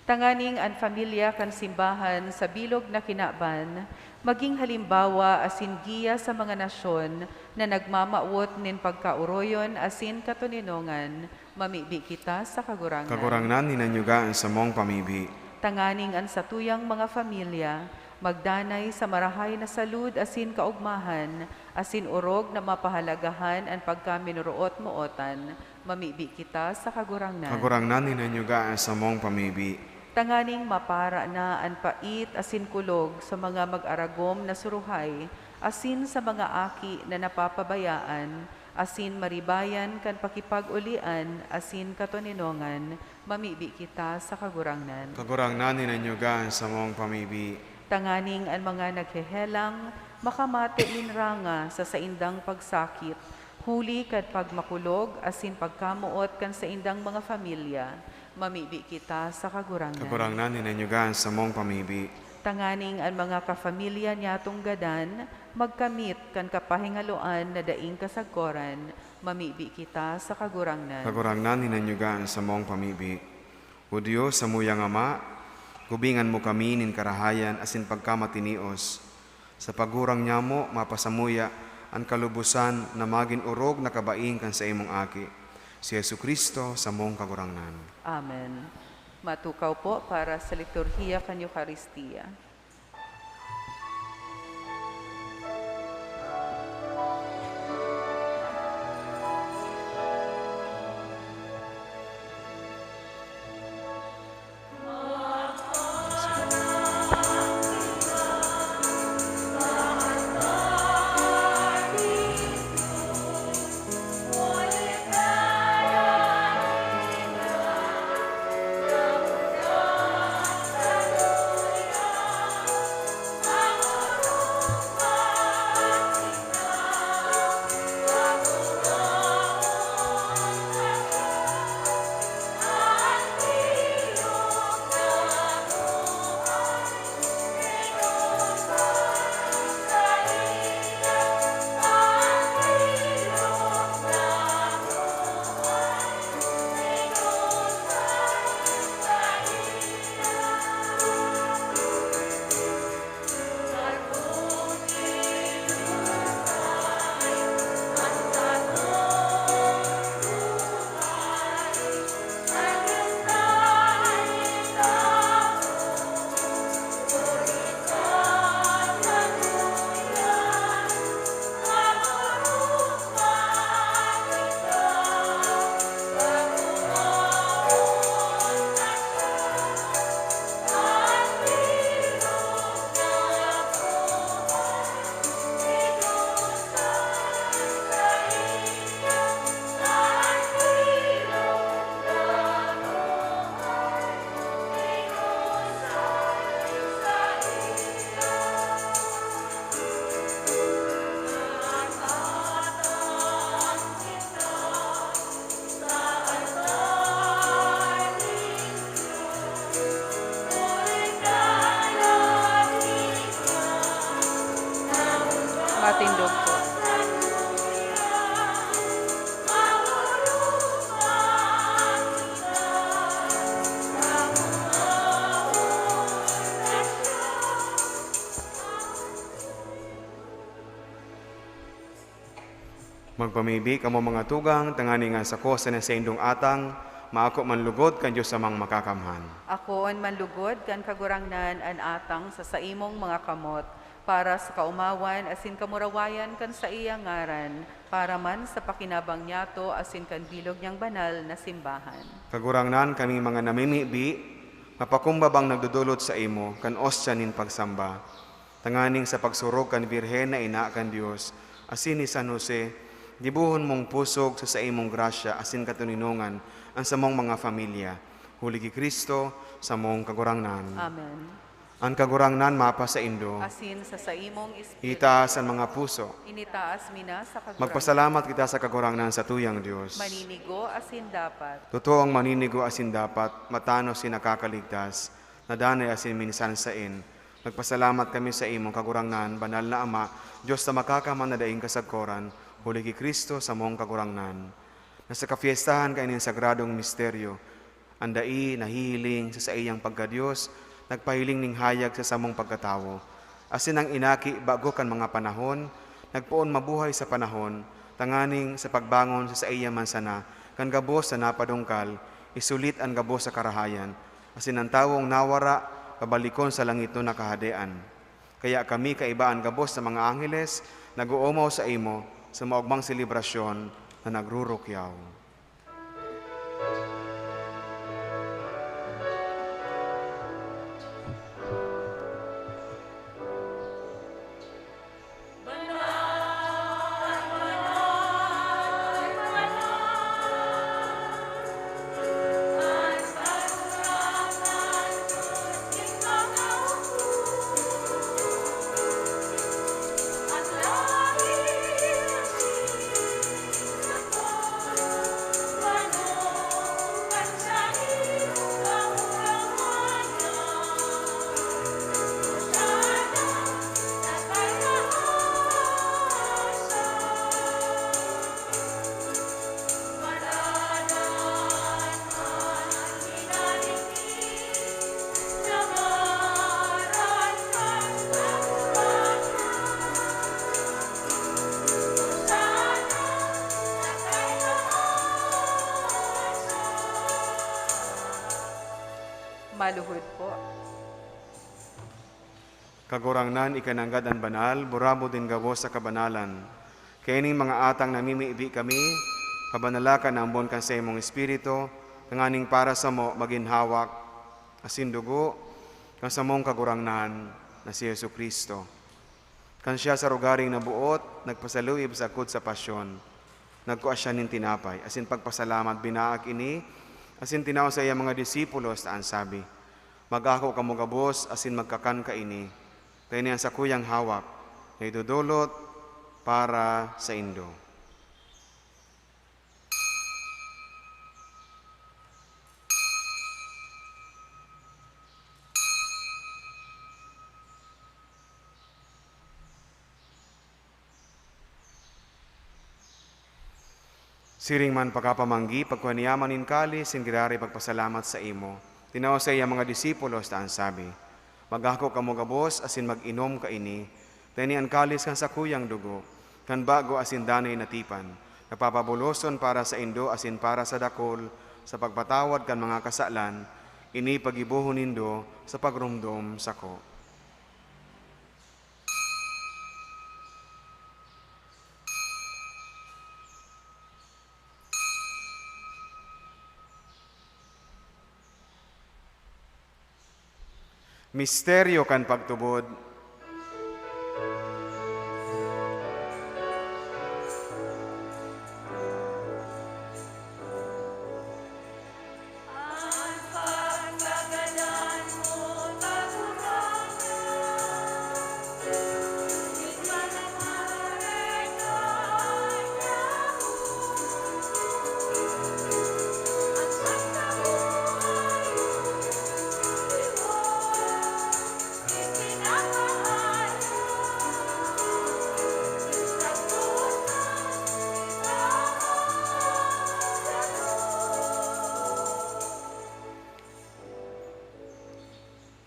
Speaker 1: Tanganing ang familia kan simbahan sa bilog na kinaban, maging halimbawa asin giya sa mga nasyon na nagmamaot nin pagkauroyon asin katuninongan, mamibi kita sa kagurangnan.
Speaker 2: Kagurangnan, hinanyugaan sa mong pamibi.
Speaker 1: Tanganing ang satuyang mga familia, magdanay sa marahay na salud asin kaugmahan, asin urog na mapahalagahan ang pagkaminuruot mootan, mamibi kita sa kagurangnan.
Speaker 2: Kagurangnan, hinanyugaan sa mong pamibi.
Speaker 1: Tanganing mapara na ang pait asin kulog sa mga mag-aragom na suruhay, asin sa mga aki na napapabayaan, asin maribayan kan pakipag-ulian, asin katoninongan, mamibi kita sa kagurangnan.
Speaker 2: Kagurangnan ninanyugan sa mong pamibi.
Speaker 1: Tanganing ang mga naghehelang, makamati linranga sa saindang pagsakit, huli kad pagmakulog, asin pagkamuot kan saindang mga familia, mamibi kita sa kagurangnan.
Speaker 2: Kagurangnan ninanyugan sa mong pamibi.
Speaker 1: Tanganing ang mga kafamilya niyatong gadan, magkamit kan kapahingaloan na daing kasagkoran, mamibi kita sa kagurangnan.
Speaker 2: Kagurangnan ninanyugan sa mong pamibi. O Diyos, sa muyang Ama, gubingan mo kami nin karahayan asin pagkamatinios. Sa pagurang niya mo, mapasamuya ang kalubusan na magin urog na kabaing kan sa imong aki. Si Yesu Kristo sa mong kagurangnan.
Speaker 1: Amen. Matukaw po para sa liturhiya kan Eucharistia. Matindog po.
Speaker 2: Magpamibi kamo mga tugang, tangani nga sa kosa na sa indong atang, maako man lugod kan Diyos samang makakamhan.
Speaker 1: Akoon manlugod kan kagurangnan an atang sa saimong mga kamot, para sa kaumawan asin kamurawayan kan sa iyang ngaran, para man sa pakinabang niyato asin kan bilog niyang banal na simbahan.
Speaker 2: Kagurangnan kami mga namimibi, mapakumbabang nagdudulot sa imo, kan ostya nin pagsamba. Tanganing sa pagsurog kan Birhen na ina kan Diyos, asin ni San Jose, dibuhon mong pusog sa imong grasya asin katuninongan ang samong mga familia. Huli ki Kristo sa mong kagurangnan.
Speaker 1: Amen.
Speaker 2: Ang kagurangnan mapa sa indo,
Speaker 1: Asin sa saimong espiritu,
Speaker 2: itaas ang mga puso.
Speaker 1: initaas mina sa kagurangnan.
Speaker 2: Magpasalamat kita sa kagurangnan sa tuyang Diyos.
Speaker 1: Maninigo asin dapat.
Speaker 2: Totoo ang maninigo asin dapat, matano si nakakaligtas, nadanay asin minsansain. Magpasalamat kami sa imong kagurangnan, banal na Ama, Diyos na makakaman na daing kasagkoran, huli ki Kristo sa mong kagurangnan. Nasa kafiestahan kainin sagradong misteryo, andai nahihiling sa iyang pagkadiyos, nagpahiling ning hayag sa samong pagkatawo. Asin ang inaki bago kan mga panahon, nagpoon mabuhay sa panahon, tanganing sa pagbangon sa iyang mansana, kan gabos sa napadungkal, isulit ang gabos sa karahayan, asin ang tawong nawara, pabalikon sa langit no nakahadean. Kaya kami kaibaan gabos sa mga angeles, nag-uumaw sa imo, sa maugmang selebrasyon na nagrurukyaw.
Speaker 1: Maluhod po.
Speaker 2: Kagurangnan ikananggad ang banal, burabo din gabos sa kabanalan. Kaya ining mga atang namimiibi kami, pabanalakan ang bon kan sa imong espiritu, kanganing para sa mo maginhawak, asin dugo, kan sa mong kagurangnan na si Yesu Kristo. Kan siya sa rugaring nabuot, nagpasaluib sa akod sa pasyon, nagkuha siya nin tinapay, asin pagpasalamat binaak ini, asin tinaw sa iya mga disipulos, taan sabi, mag-ako kamo gabos, asin magkakan ka ini, tayo niyan sa kuyang hawak, na idudulot para sa indo. Siring man pagkapamanggi, pagkuhaniyaman in kali, singirari pagpasalamat sa imo. Tinaw sa iya mga disipulos, taan sabi, mag-ako kamo gabos, asin mag-inom ka ini, tani ang kalis kan sa kuyang dugo, kan bago asin danay natipan, napapabuloson para sa indo, asin para sa dakol, sa pagpatawad kan mga kasalan, ini pagibuhon nindo sa pagrumdom sako. Misteryo kan pagtubod.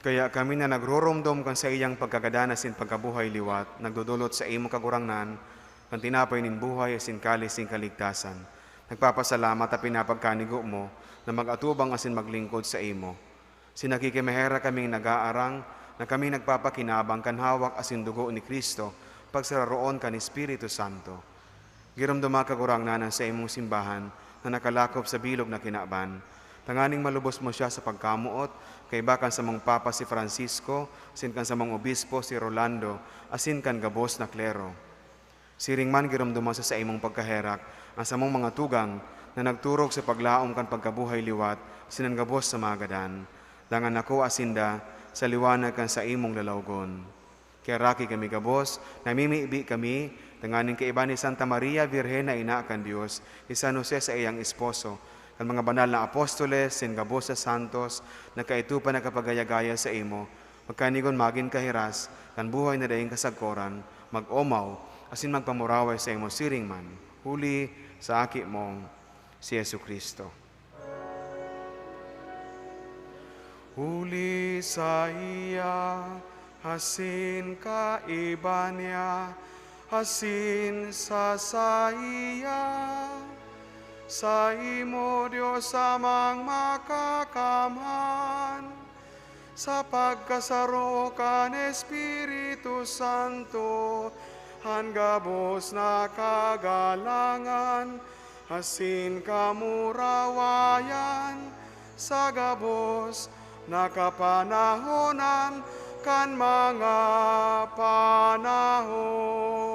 Speaker 2: Kaya kami na nagroromdom kan sa iyang pagkagadanas in pagkabuhay liwat, nagdudulot sa imo kagurangnan, kan tinapay nin buhay asin kalis in kaligtasan. Nagpapasalamat at pinapagkanigo mo na mag-atubang asin maglingkod sa imo. Sinakikimahera kaming nag-aarang na kami nagpapakinabang kan hawak asin dugo ni Kristo, pagsararoon kan Espiritu Santo. Giramdama kagurangnan sa imong simbahan na nakalakop sa bilog na kinaban. Tanganing malubos mo siya sa pagkamuot, kay bakan sa mong Papa si Francisco, sin kan sa mong Obispo si Rolando, asin kan gabos na klero. Siring man giramduma sa imong pagkaherak, ang sa mong mga tugang na nagturog sa paglaom kan pagkabuhay liwat, sinan gabos sa magadan. Dangan ako asinda sa liwanag kan sa imong lalawgon. Kaya raki kami gabos, namimiibi kami, tanganing kaiba ni Santa Maria Virgen na ina kan Diyos, ni San Jose sa iyang esposo, kan mga banal na apostoles, sin gabos sa santos, nagkaitupan na kapagayagaya sa imo, magkanigon magin kahiras, kan buhay na daing kasagkoran, mag-omaw, asin magpamuraway sa imo siring man, huli sa aki mong si Yesu Kristo. Huli sa iya, hasin kaiba niya, hasin sa iya, sa imo Diyos amang makakamhan, sa pagkasaro kan Espiritu Santo, hanggabos na kagalangan, hasin kamurawayan, sa gabos na kapanahonan kan mga panahon.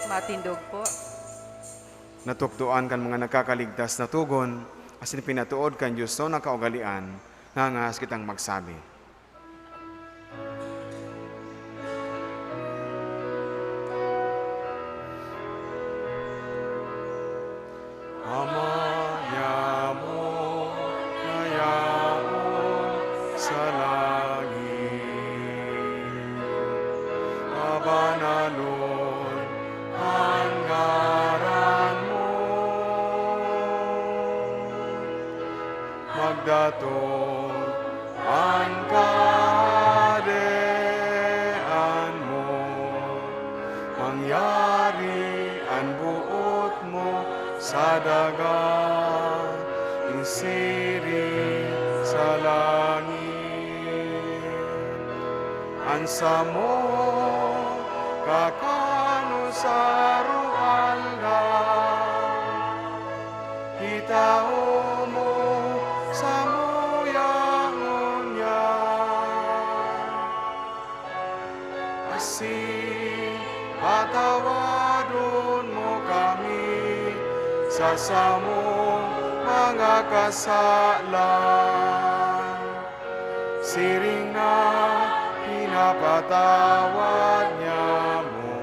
Speaker 1: Matindog po.
Speaker 2: Natuktuan kan mga nagkakaligtas na tugon, asin pinatuod kan Diyos so na kaugalian, nangas kitang magsabi. banalon ang ngaran mo. Magdatong ang kahadean mo, mangyari ang buot mo sa dagat, insiri sa langit. Ansa mo kakano sa rualda, hitao mo sa muyangon niya. Asin patawadon mo kami sa samong mga kasalan. Siring na pinapatawad niya mo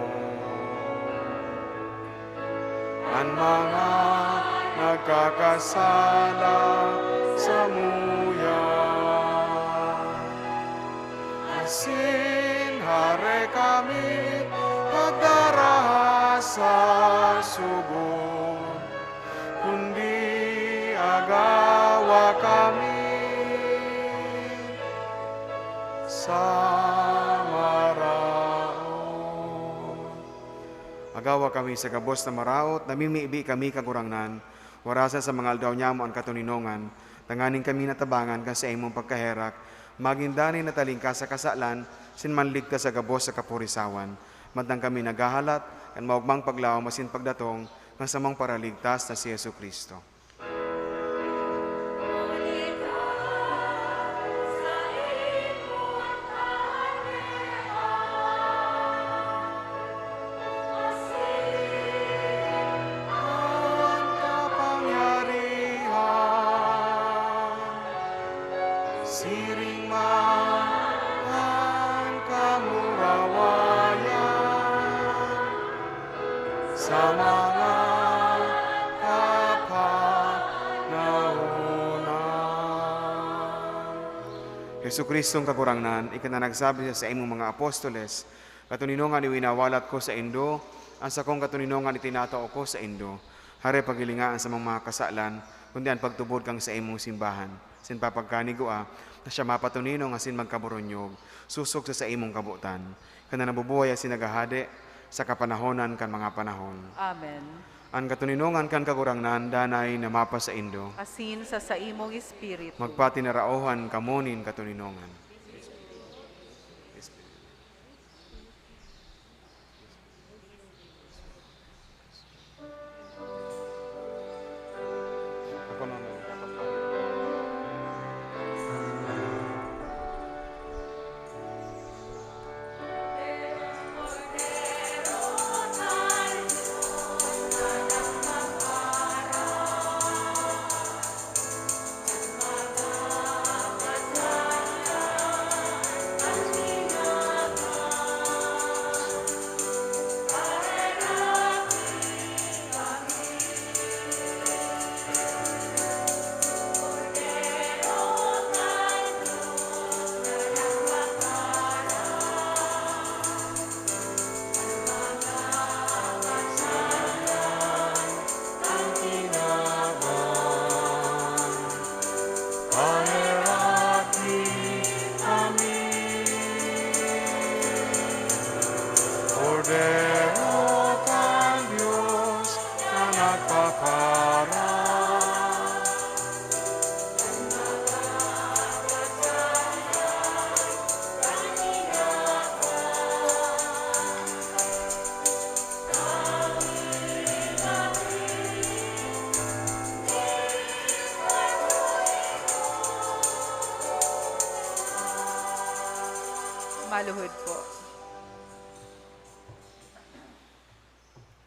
Speaker 2: ang mga nagkakasala sa muyan. Asin hare kami pagdaraha sa sugo, kundi agawa kami sa maraot. Agawa kami sa gabos na maraot, namimiibi kami kagurangnan, warasa sa mga aldaw niya mo ang katuninongan, tanganing kami natabangan ka sa imong pagkaherak, magindani na talingka sa kasalan, sinmanligta sa gabos sa kapurisawan, matang kami nagahalat, kan maugmang paglaw masin pagdatong, ng samang paraligtas na si Yesu Kristo. Siring man ang kamurawayan sa mga kapanahunan. Yesu Kristong kagurangnan, ikananagsabi siya sa imong mga apostoles, katuninongan iwinawalat ko sa Indo, ang sakong katuninongan itinatao ko sa Indo, hare pagilingaan sa mga kasalan, kundi ang pagtubod kang sa imong simbahan. Sin papagkanigua, na siya mapatunino nga sin magkaburonyog, susok sa imong kabutan. Kana nabubuhay sinagahade sa kapanahonan kan mga panahon.
Speaker 1: Amen.
Speaker 2: Ang katuninongan kan kagurangnan, danay na mapa sa Indo.
Speaker 1: Asin sa imong espiritu.
Speaker 2: Magpatinaraohan kamonin katuninongan. Cordero kang Diyos na nagpakara.
Speaker 1: Maluhod po.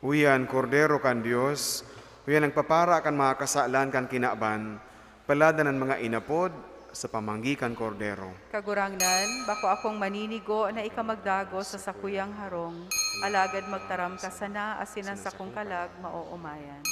Speaker 2: Uyan, Cordero kan Diyos, uyan nagpapara kan mga kasalan kan kinaban, palada ng mga inapod sa pamanggikan Cordero.
Speaker 1: Kagurangnan, bako akong maninigo na ikamagdago sa sakuyang harong, alagad magtaram ka sana asinan sa kong kalag mauumayan.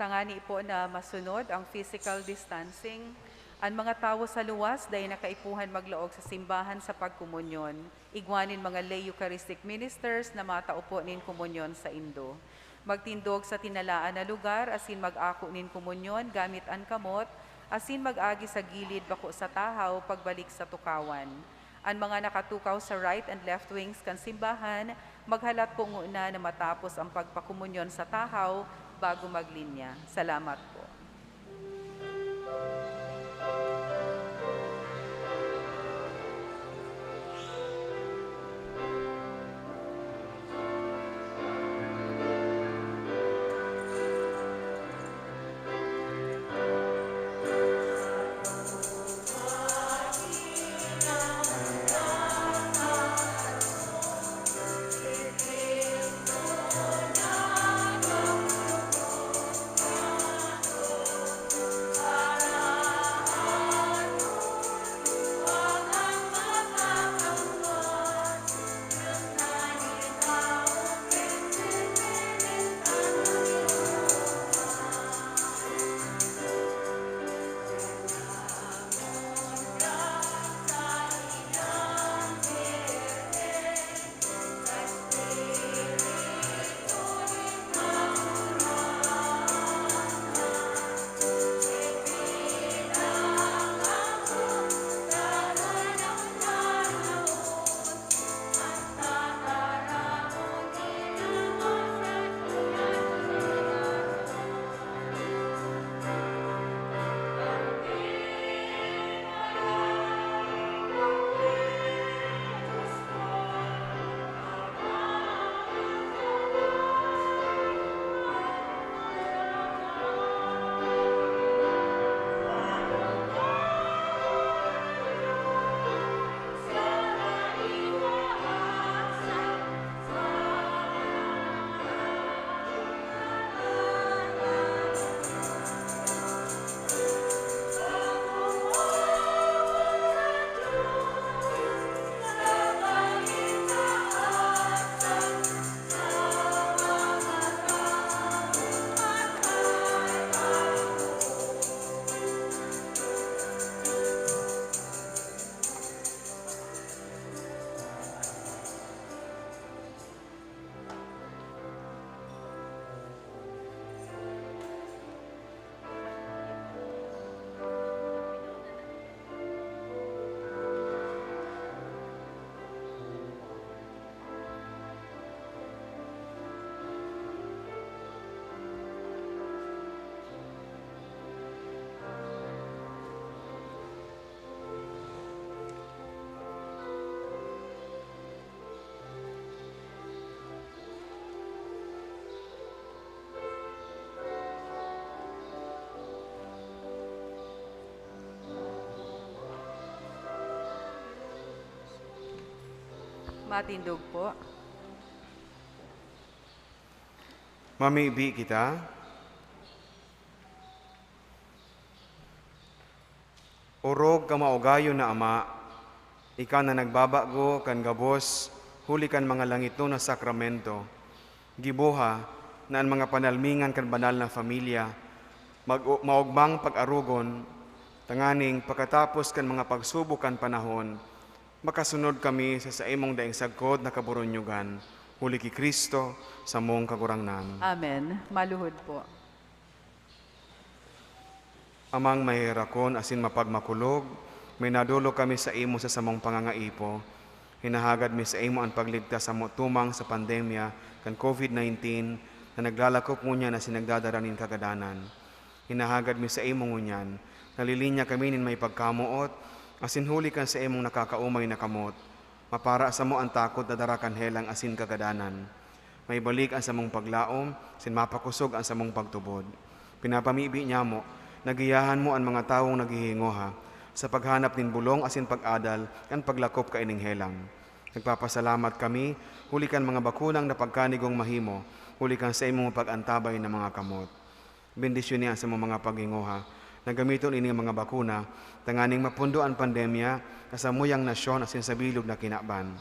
Speaker 1: Tangani po na masunod ang physical distancing. Ang mga tawo sa luwas dahil nakaipuhan maglaog sa simbahan sa pagkumunyon. Igwanin mga lay Eucharistic ministers na mataupo nin kumunyon sa Indo. Magtindog sa tinalaan na lugar, asin mag-ako nin kumunyon gamit ang kamot, asin mag-agi sa gilid bako sa tahaw pagbalik sa tukawan. Ang mga nakatukaw sa right and left wings kan simbahan, maghalat po nguna na matapos ang pagpakumunyon sa tahaw bago maglinya. Salamat po. Matindog po.
Speaker 2: Mamibi kita. Orog ka maugayo na Ama, ika na nagbabago kan gabos, huli kan mga langito na sakramento. Gibuha na ang mga panalmingan kan banal na familia, maugmang pag-arugon, tanganing pagkatapos kan mga pagsubukan panahon, makasunod kami sa imong daing sagkod na kaburunyugan, huli ki Kristo sa mong kagurangnan.
Speaker 1: Amen. Maluhod po.
Speaker 2: Amang mahirakon asin mapagmakulog, may nadulo kami sa imo sa samong pangangaipo. Hinahagad mi sa imo ang pagligtas sa tumang sa pandemya kan COVID-19 na naglalakop ngunya na sinagdadaranin kagadanan. Hinahagad mi sa imo ngunyan, nalilinya kami nin may pagkamuot, asin huli kan sa imong nakakaumay na kamot, mapara sa mo ang takot na darakan helang asin kagadanan. May balik ang samong paglaom, sin mapakusog ang samong pagtubod. Pinapamibi niya mo, nagiyahan mo ang mga taong naghihingoha, sa paghanap nin bulong asin pag-adal, kan paglakop ka ining helang. Nagpapasalamat kami, huli kan mga bakunang na pagkanigong mahimo, huli kan sa imong pag-antabay na mga kamot. Bendisyon niya sa mga paghingoha, na gamiton ini mga bakuna, tanganing mapundo ang pandemya, kasamuyang nasyon asin sa bilog na kinaban.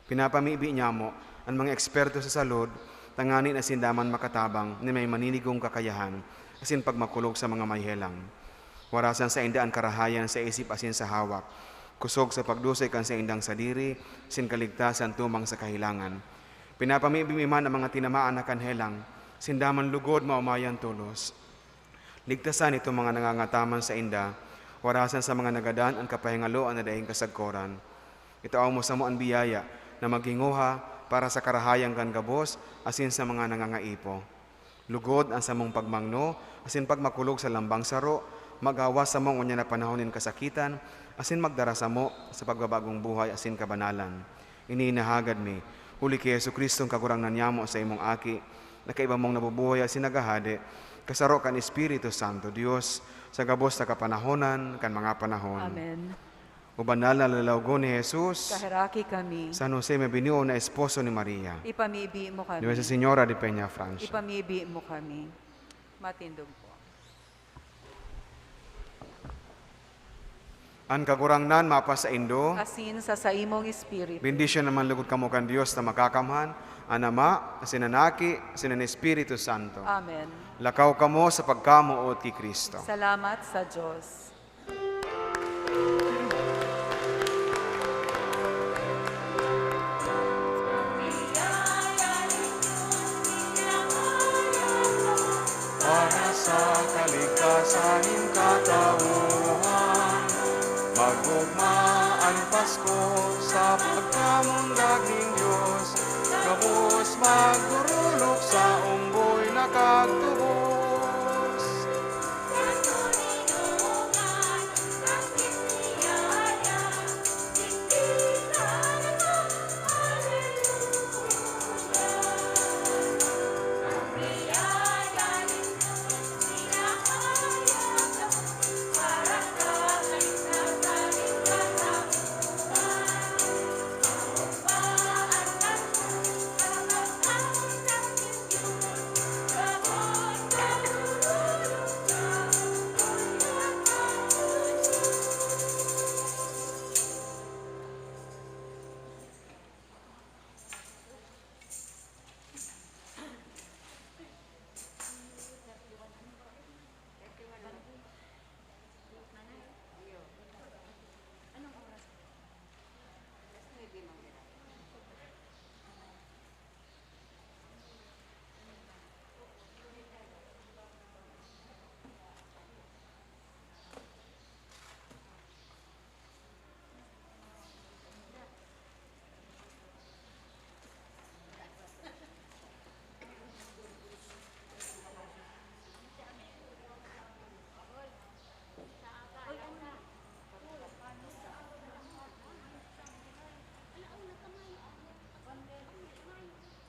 Speaker 2: Pinapamibi niya mo, ang mga eksperto sa salud, tanganin asin daman makatabang ni may maninigong kakayahan, asin pagmakulog sa mga mayhelang. Warasan sa indaan karahayan sa isip asin sa hawak. Kusog sa pagdusay kan sa indang sadiri, sin kaligtasan tumang sa kahilangan. Pinapamibimiman ang mga tinamaan na kanhelang, sindaman lugod maumayan tulos. Ligtasan ito mga nangangataman sa inda, warasan sa mga nagadaan ang kapahingaloan na daing kasagkoran. Itaaw mo sa mo ang biyaya na maghinguha para sa karahayang kan gabos, asin sa mga nangangaipo. Lugod ang samong pagmangno, asin pagmakulog sa lambang saro, magawa sa mong unya na panahonin kasakitan, asin magdara sa mo sa pagbabagong buhay, asin kabanalan. Ininahagad mi, huli kay Yesu Kristong kagurang nanyamo sa imong aki, na kaiba mong nabubuhay asin nagahade, kasaro kan Espiritu Santo, Dios, sa gabos na kapanahonan, kan mga panahon.
Speaker 1: Amen.
Speaker 2: Ubanal na lalawgo ni Jesus,
Speaker 1: Kaharaki kami.
Speaker 2: San Jose Mabinio na esposo ni Maria.
Speaker 1: Ipamibi mo kami.
Speaker 2: Nuestra Señora de Peña Francia.
Speaker 1: Ipamibi mo kami. Matindog po.
Speaker 2: Ang kagurangnan mapa sa Indo,
Speaker 1: Asin sa imong espiritu.
Speaker 2: bendisyon naman lugod kamo kan Dios na makakamhan, ang Ama, sinanaki, sinan Espiritu Santo.
Speaker 1: Amen.
Speaker 2: Lakaw kamo sa pagkamuot kay Kristo.
Speaker 1: Salamat sa Diyos.
Speaker 2: Para sa kaligtasan ng katauhan, magugmaan Pasko sa pagkamundag ng Diyos, kapos magdurulog sa unggoy na kagtubo.